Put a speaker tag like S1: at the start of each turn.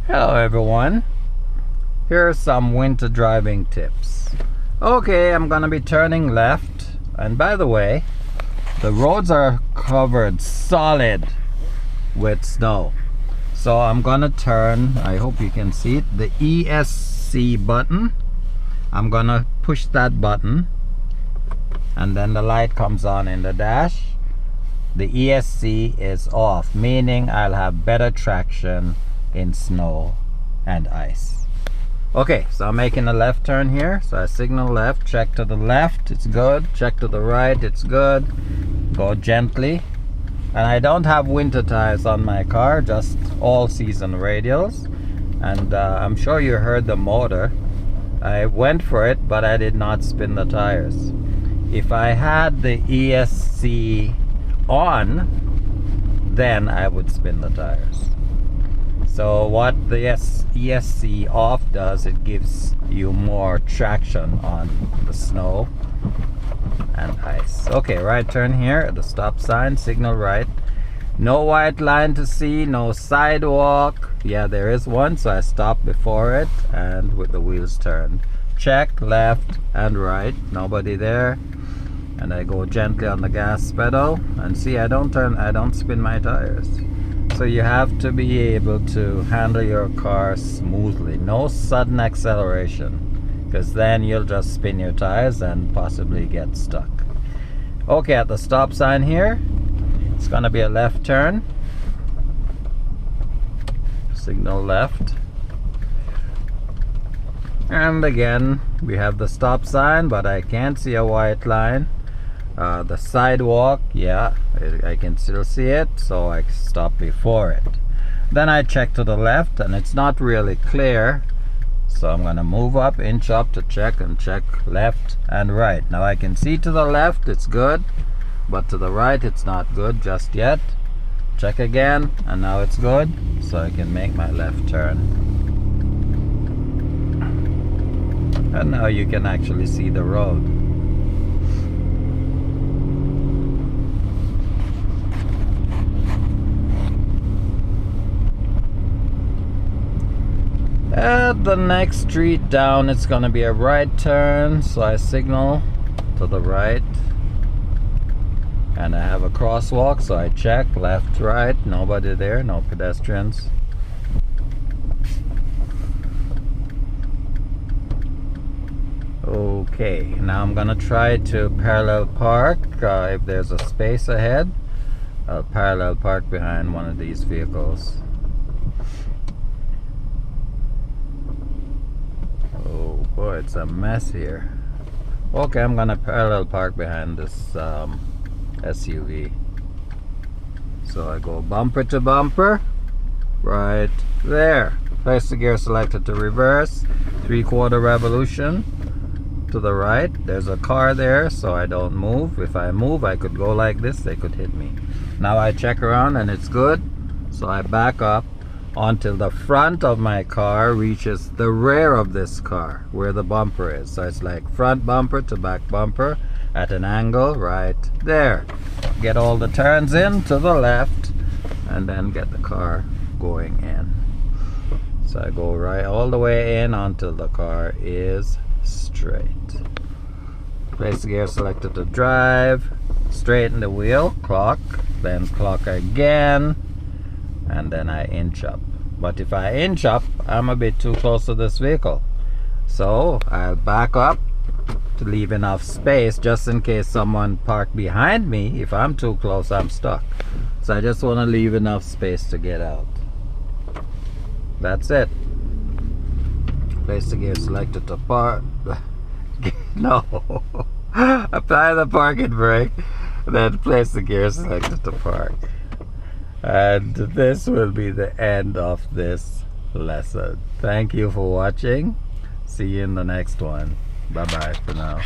S1: Hello everyone, here are some winter driving tips. Okay, I'm gonna be turning left, and by the way, the roads are covered solid with snow, so I'm gonna turn. I hope you can see it, the ESC button. I'm gonna push that button and then the light comes on in the dash. The ESC is off, meaning I'll have better traction in snow and ice. Okay, so I'm making a left turn here, so I signal left, check to the left, it's good, check to the right, it's good, go gently. And I don't have winter tires on my car, just all season radials. And I'm sure you heard the motor. I went for it, but I did not spin the tires. If I had the ESC on, then I would spin the tires. So what the ESC off does, it gives you more traction on the snow and ice. Okay, right turn here at the stop sign, signal right. No white line to see, no sidewalk. Yeah, there is one, so I stop before it and with the wheels turned. Check left and right, nobody there. And I go gently on the gas pedal, and see, I don't spin my tires. So you have to be able to handle your car smoothly. No sudden acceleration, because then you'll just spin your tires and possibly get stuck. Okay, at the stop sign here, it's gonna be a left turn. Signal left. And again, we have the stop sign, but I can't see a white line. The sidewalk, yeah, I can still see it, so I stop before it. Then I check to the left, and it's not really clear, so I'm gonna move up, inch up to check, and check left and right. Now I can see to the left, it's good, but to the right it's not good just yet. Check again, and now it's good, so I can make my left turn. And now you can actually see the road. At the next street down, it's gonna be a right turn, so I signal to the right. And I have a crosswalk, so I check left, right, nobody there, no pedestrians. Okay, now I'm gonna try to parallel park. If there's a space ahead, I'll parallel park behind one of these vehicles. Oh boy, it's a mess here. Okay, I'm gonna parallel park behind this SUV. So I go bumper to bumper, right there. Place the gear selected to reverse, 3/4 revolution. To the right, there's a car there, so I don't move. If I move, I could go like this, they could hit me. Now I check around and it's good, so I back up until the front of my car reaches the rear of this car where the bumper is. So it's like front bumper to back bumper at an angle right there. Get all the turns in to the left and then get the car going in. So I go right all the way in until the car is straight. Place the gear selected to drive, straighten the wheel, clock, then clock again, and then I inch up. But if I inch up, I'm a bit too close to this vehicle, so I'll back up to leave enough space just in case someone parked behind me. If I'm too close, I'm stuck, so I just want to leave enough space to get out. That's it. Place the gear selected to park. No. Apply the parking brake, then place the gear selected to park. And this will be the end of this lesson. Thank you for watching. See you in the next one. Bye bye for now.